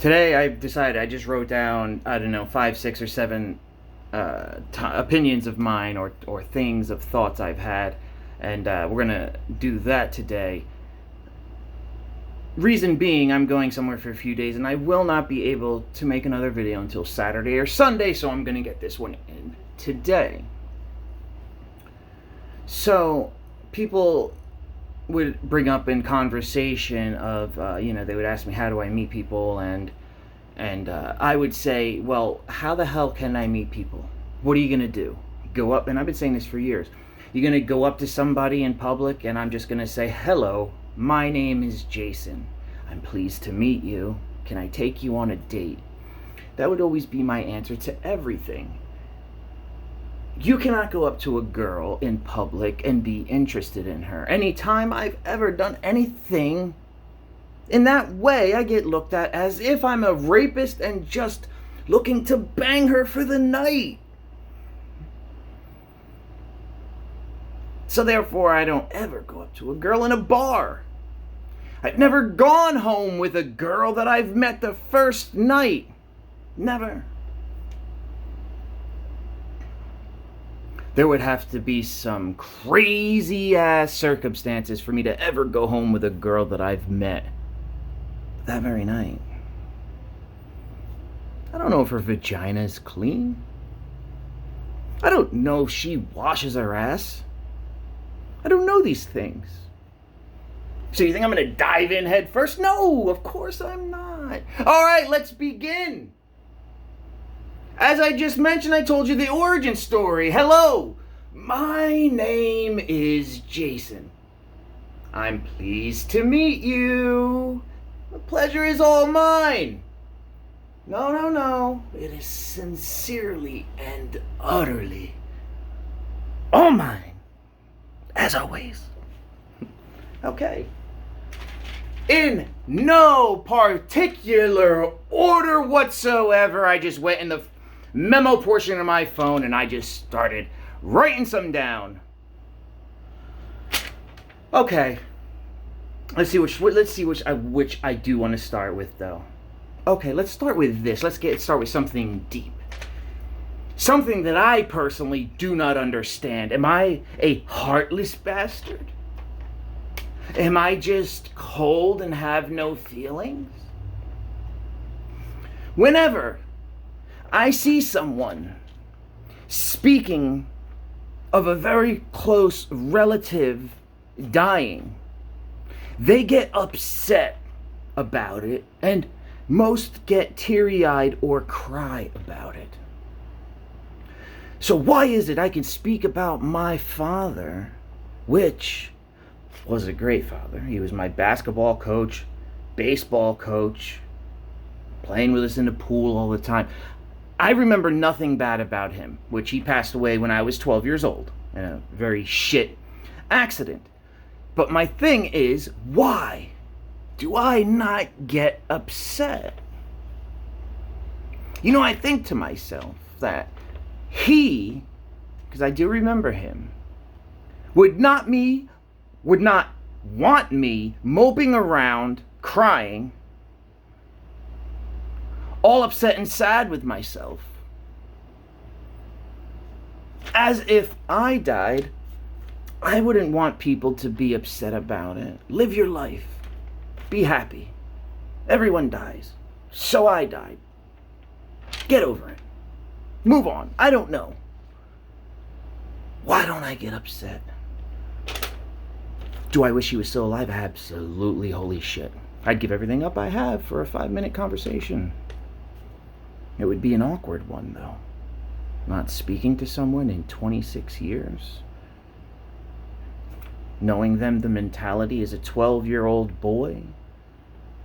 Today I've decided, I just wrote down, I don't know, 5, 6, or 7 opinions of mine, or things of thoughts I've had, and we're gonna do that today. Reason being, I'm going somewhere for a few days, and I will not be able to make another video until Saturday or Sunday, so I'm gonna get this one in today. So, people would bring up in conversation of, they would ask me, how do I meet people, and I would say, well, how the hell can I meet people? What are you gonna do? Go up, and I've been saying this for years, you're gonna go up to somebody in public, and I'm just gonna say, hello, my name is Jason. I'm pleased to meet you. Can I take you on a date? That would always be my answer to everything. You cannot go up to a girl in public and be interested in her. Anytime I've ever done anything in that way, I get looked at as if I'm a rapist and just looking to bang her for the night. So therefore, I don't ever go up to a girl in a bar. I've never gone home with a girl that I've met the first night. Never. There would have to be some crazy ass circumstances for me to ever go home with a girl that I've met that very night. I don't know if her vagina is clean. I don't know if she washes her ass. I don't know these things. So you think I'm gonna dive in head first? No, of course I'm not. All right, let's begin. As I just mentioned, I told you the origin story. Hello, my name is Jason. I'm pleased to meet you. The pleasure is all mine. No. It is sincerely and utterly all mine. As always. Okay. In no particular order whatsoever, I just went in the memo portion of my phone and I just started writing some down. Okay. Let's see which I do want to start with, though. Okay, let's start with this. Let's start with something deep. Something that I personally do not understand. Am I a heartless bastard? Am I just cold and have no feelings? Whenever I see someone speaking of a very close relative dying, they get upset about it, and most get teary-eyed or cry about it. So why is it I can speak about my father, which was a great father? He was my basketball coach, baseball coach, playing with us in the pool all the time. I remember nothing bad about him, which he passed away when I was 12 years old in a very shit accident. But my thing is, why do I not get upset? I think to myself that he, because I do remember him, would not want me moping around, crying, all upset and sad with myself. As if I died, I wouldn't want people to be upset about it. Live your life. Be happy. Everyone dies. So I died. Get over it. Move on. I don't know. Why don't I get upset? Do I wish he was still alive? Absolutely, holy shit. I'd give everything up I have for a 5-minute conversation. It would be an awkward one, though. Not speaking to someone in 26 years. Knowing them, the mentality is a 12-year-old boy.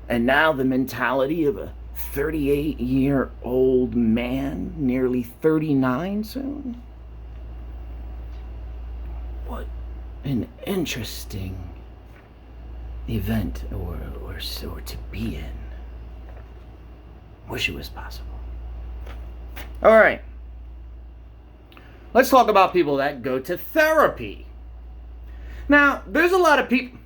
And now the mentality of a 38-year-old man, nearly 39 soon. What an interesting event or to be in. Wish it was possible. All right. Let's talk about people that go to therapy. Now, there's a lot of people.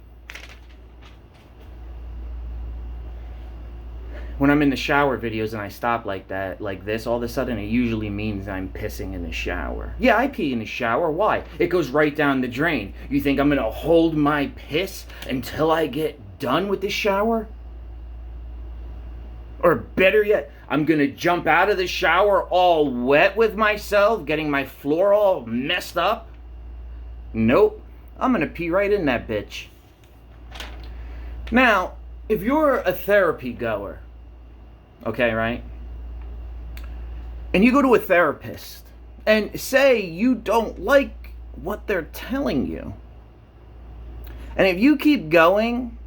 when I'm in the shower videos and I stop like that, like this, all of a sudden it usually means I'm pissing in the shower. Yeah, I pee in the shower. Why? It goes right down the drain. You think I'm gonna hold my piss until I get done with the shower? Or better yet, I'm gonna jump out of the shower all wet with myself, getting my floor all messed up? Nope. I'm gonna pee right in that bitch. Now, if you're a therapy goer, okay, right? And you go to a therapist and say you don't like what they're telling you. And if you keep going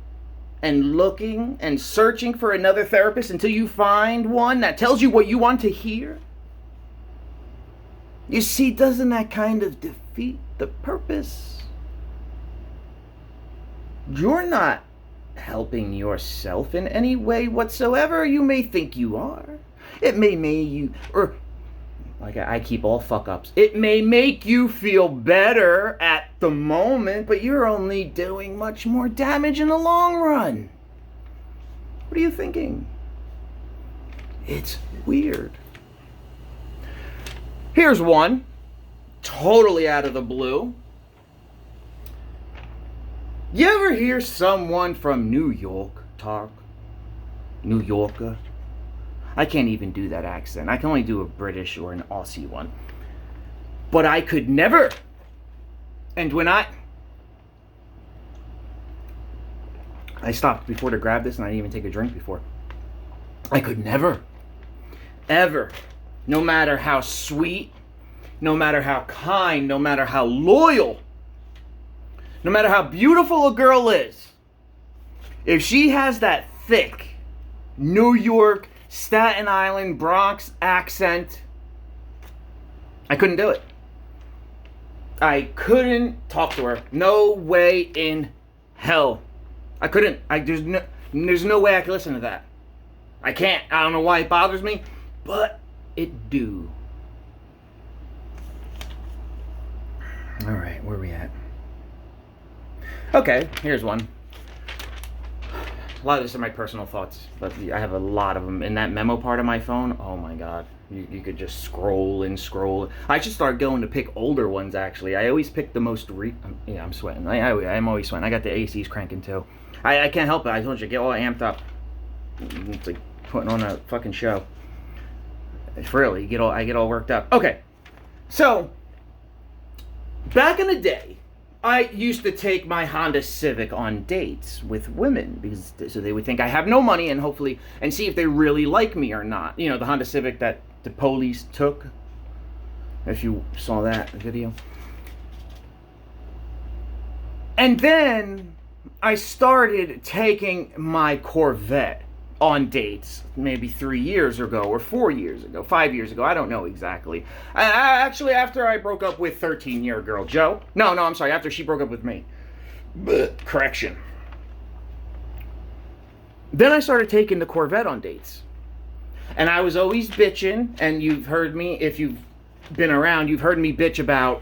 and looking and searching for another therapist until you find one that tells you what you want to hear, you see, doesn't that kind of defeat the purpose? You're not helping yourself in any way whatsoever. You may think you are. It may make you, or like I keep all fuck ups, it may make you feel better at the moment, but you're only doing much more damage in the long run. What are you thinking? It's weird. Here's one, totally out of the blue. You ever hear someone from New York talk? New Yorker? I can't even do that accent. I can only do a British or an Aussie one. But I could never. And when I stopped before to grab this and I didn't even take a drink before. I could never, ever, no matter how sweet, no matter how kind, no matter how loyal, no matter how beautiful a girl is, if she has that thick New York, Staten Island, Bronx accent, I couldn't do it. I couldn't talk to her. No way in hell. I couldn't. There's no way I could listen to that. I can't. I don't know why it bothers me, but it do. All right, where are we at? Okay, here's one. A lot of this are my personal thoughts, but I have a lot of them. In that memo part of my phone, oh my God. You could just scroll and scroll. I should start going to pick older ones, actually. I always pick the most yeah, I'm sweating. I'm always sweating. I got the ACs cranking, too. I can't help it. I told you, get all amped up. It's like putting on a fucking show. It's really, I get all worked up. Okay, so, back in the day, I used to take my Honda Civic on dates with women because so they would think I have no money and hopefully and see if they really like me or not. You know, the Honda Civic that the police took. If you saw that video. And then I started taking my Corvette on dates maybe 3 years ago or 4 years ago, 5 years ago. I don't know exactly. Actually, after I broke up with 13-year girl Joe. No, I'm sorry. After she broke up with me. Correction. Then I started taking the Corvette on dates. And I was always bitching. And you've heard me, if you've been around, you've heard me bitch about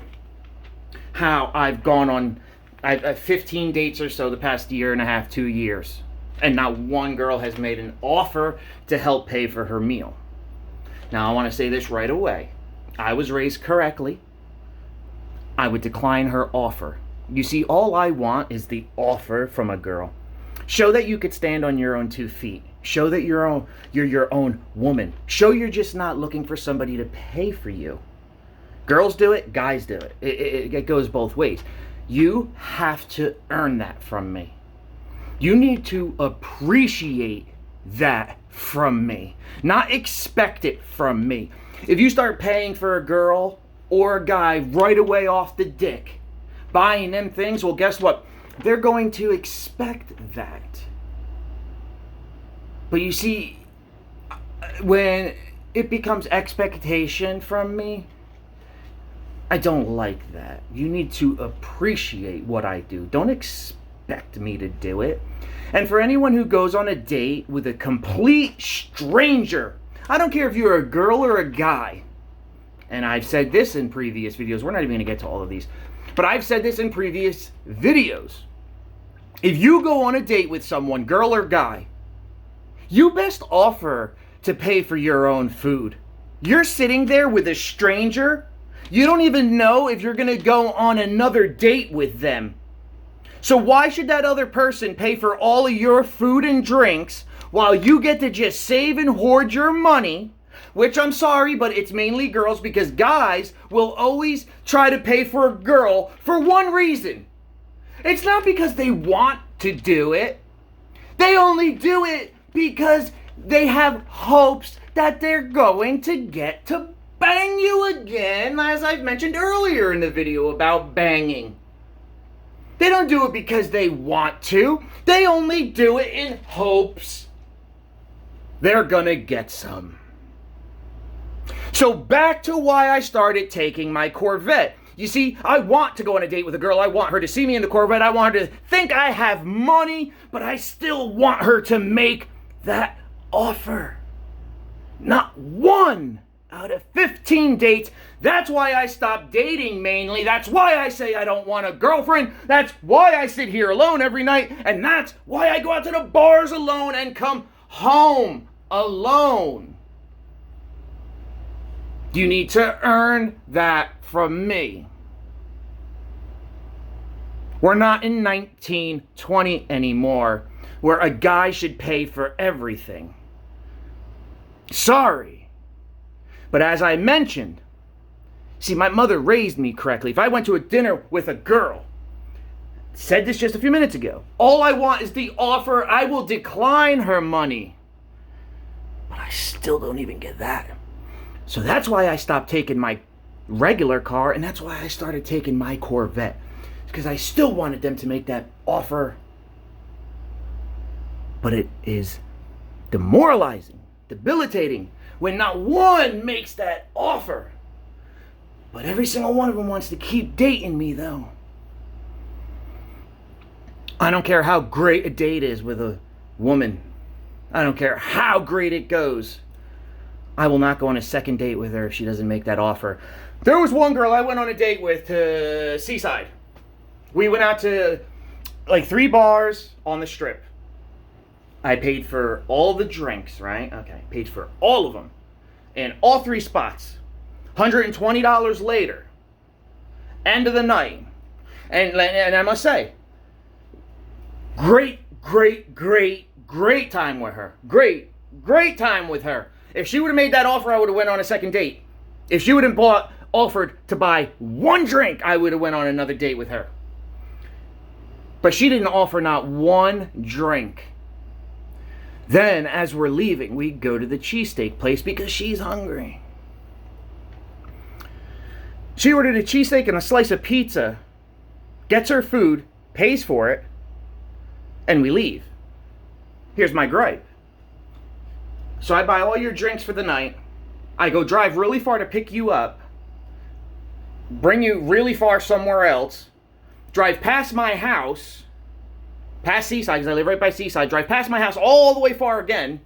how I've gone on 15 dates or so the past year and a half, 2 years. And not one girl has made an offer to help pay for her meal. Now, I want to say this right away. I was raised correctly. I would decline her offer. You see, all I want is the offer from a girl. Show that you could stand on your own 2 feet. Show that you're your own woman. Show you're just not looking for somebody to pay for you. Girls do it, guys do it. It goes both ways. You have to earn that from me. You need to appreciate that from me, not expect it from me. If you start paying for a girl or a guy right away off the dick, buying them things, well, guess what? They're going to expect that. But you see, when it becomes expectation from me, I don't like that. You need to appreciate what I do. Don't expect me to do it. And for anyone who goes on a date with a complete stranger, I don't care if you're a girl or a guy, and I've said this in previous videos, we're not even going to get to all of these, but I've said this in previous videos. If you go on a date with someone, girl or guy, You best offer to pay for your own food. You're sitting there with a stranger. You don't even know if you're going to go on another date with them. So why should that other person pay for all of your food and drinks while you get to just save and hoard your money? Which, I'm sorry, but it's mainly girls, because guys will always try to pay for a girl for one reason. It's not because they want to do it. They only do it because they have hopes that they're going to get to bang you again, as I've mentioned earlier in the video about banging. They don't do it because they want to. They only do it in hopes they're gonna get some. So back to why I started taking my Corvette. You see, I want to go on a date with a girl. I want her to see me in the Corvette. I want her to think I have money, but I still want her to make that offer. Not one out of 15 dates. That's why I stopped dating mainly. That's why I say I don't want a girlfriend. That's why I sit here alone every night. And that's why I go out to the bars alone and come home alone. You need to earn that from me. We're not in 1920 anymore, where a guy should pay for everything. Sorry. But as I mentioned, see, my mother raised me correctly. If I went to a dinner with a girl, said this just a few minutes ago, all I want is the offer. I will decline her money. But I still don't even get that. So that's why I stopped taking my regular car, and that's why I started taking my Corvette. Because I still wanted them to make that offer. But it is demoralizing, debilitating, when not one makes that offer. But every single one of them wants to keep dating me, though. I don't care how great a date is with a woman. I don't care how great it goes. I will not go on a second date with her if she doesn't make that offer. There was one girl I went on a date with to Seaside. We went out to like 3 bars on the Strip. I paid for all the drinks, right? Okay, paid for all of them. In all 3 spots. $120 later. End of the night. And I must say, great time with her. Great time with her. If she would have made that offer, I would have went on a second date. If she would have offered to buy 1 drink, I would have went on another date with her. But she didn't offer not 1 drink. Then, as we're leaving, we go to the cheesesteak place because she's hungry. She ordered a cheesesteak and a slice of pizza, gets her food, pays for it, and we leave. Here's my gripe. So I buy all your drinks for the night. I go drive really far to pick you up, bring you really far somewhere else, drive past my house, past Seaside, because I live right by Seaside, drive past my house all the way far again,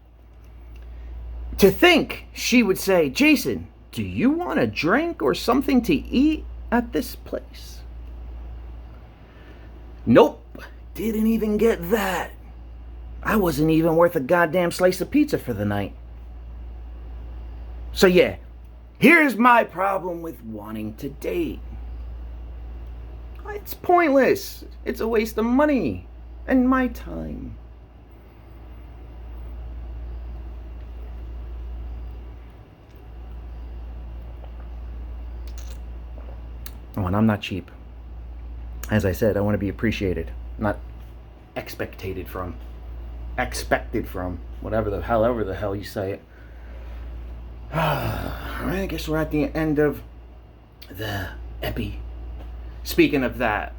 to think she would say, Jason, do you want a drink or something to eat at this place? Nope, didn't even get that. I wasn't even worth a goddamn slice of pizza for the night. So yeah, here's my problem with wanting to date. It's pointless. It's a waste of money and my time. Oh, and I'm not cheap. As I said, I want to be appreciated, not expected from, however the hell you say it. Alright, I guess we're at the end of the EPPY. Speaking of that,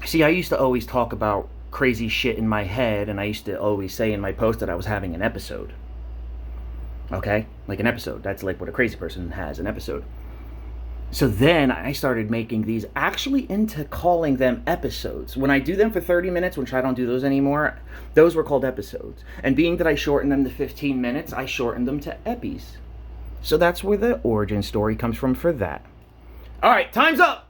see, I used to always talk about crazy shit in my head, and I used to always say in my post that I was having an episode. Okay? Like an episode. That's like what a crazy person has, an episode. So then I started making these actually into calling them episodes. When I do them for 30 minutes, which I don't do those anymore, those were called episodes. And being that I shortened them to 15 minutes, I shortened them to EPPYs. So that's where the origin story comes from for that. All right, time's up.